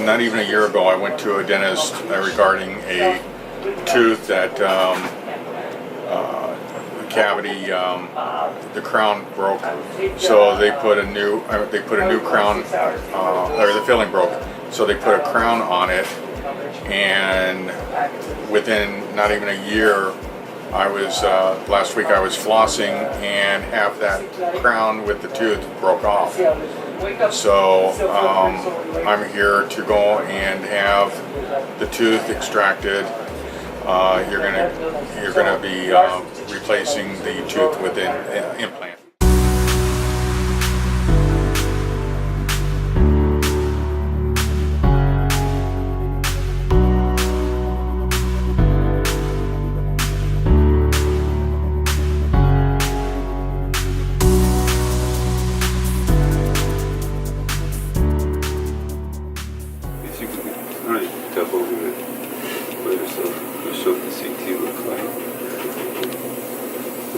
not even a year ago, I went to a dentist regarding a tooth that cavity, the crown broke, so they put a new crown, or the filling broke, so they put a crown on it, and within not even a year, last week I was flossing and half that crown with the tooth broke off. So I'm here to go and have the tooth extracted. You're gonna be replacing the tooth with an implant.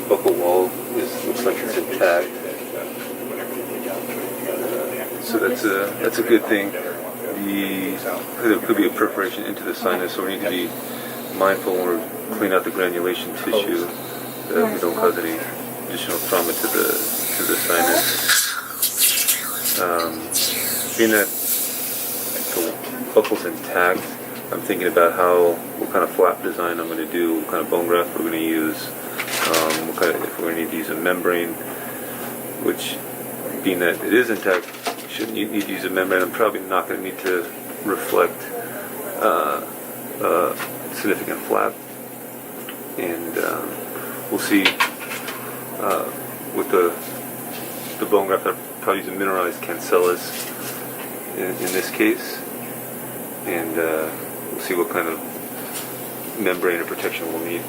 Buccal wall looks like it's intact, so that's a good thing. There could be a perforation into the sinus, so we need to be mindful when we clean out the granulation tissue that we don't cause any additional trauma to the sinus. Being that the buccal's intact, I'm thinking about what kind of flap design I'm going to do, what kind of bone graft we're going to use. If we're going to use a membrane, which, being that it is intact, you shouldn't need to use a membrane. I'm probably not going to need to reflect significant flap, and we'll see with the bone graft. I'll probably use a mineralized cancellous in this case, and we'll see what kind of membrane or protection we'll need.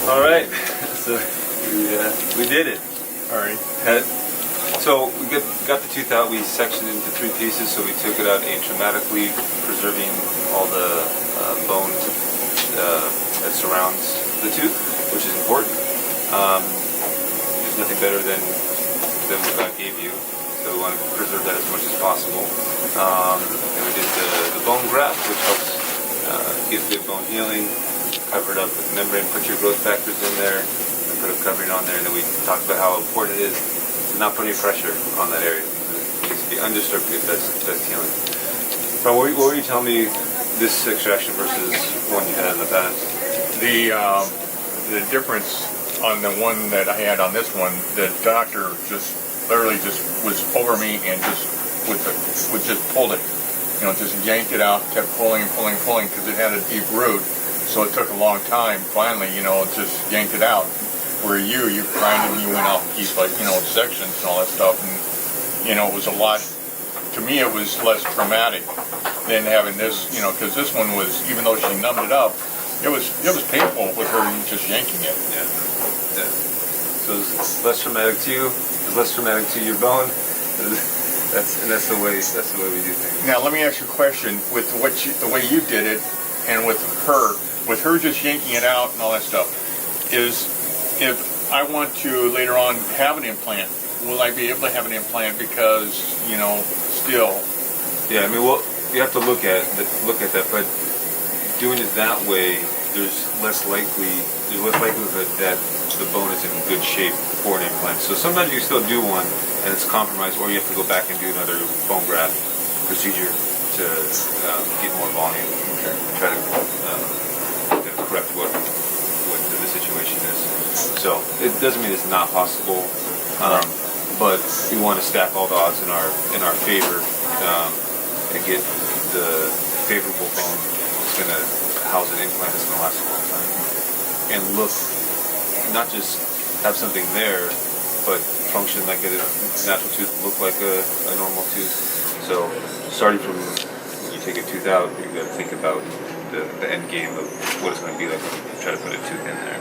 All right, so we did it. All right. So we got the tooth out. We sectioned it into 3 pieces. So we took it out atraumatically, preserving all the bone that surrounds the tooth, which is important. There's nothing better than what God gave you. So we want to preserve that as much as possible. And we did the bone graft, which helps get good bone healing. Covered up with membrane, put your growth factors in there, and put a covering on there. And then we talked about how important it is to not put any pressure on that area. It needs to be undisturbed to get best healing. But what were you telling me this extraction versus one you had in the past? The difference on the one that I had on this one, the doctor just literally just was over me and just would just pull it, just yanked it out, kept pulling and pulling and pulling because it had a deep root. So it took a long time. Finally, just yanked it out. Where you grinded, you went out piece by sections and all that stuff, and it was a lot. To me, it was less traumatic than having this, because this one was, even though she numbed it up, it was painful with her just yanking it. Yeah. So it's less traumatic to you. It's less traumatic to your bone. That's the way we do things. Now let me ask you a question. With the way you did it, and with her just yanking it out and all that stuff, is if I want to later on have an implant, will I be able to have an implant because still? Yeah, I mean, well, you have to look at that, but doing it that way, there's less likelihood that the bone is in good shape for an implant. So sometimes you still do one and it's compromised, or you have to go back and do another bone graft procedure to get more volume. Okay. Try to correct what the situation is. So it doesn't mean it's not possible, but we want to stack all the odds in our favor and get the favorable bone that's going to house an implant that's going to last a long time, and look, not just have something there, but function like a natural tooth, look like a normal tooth. So starting from when you take a tooth out, you've got to think about the end game of what it's going to be like when you try to put a tooth in there.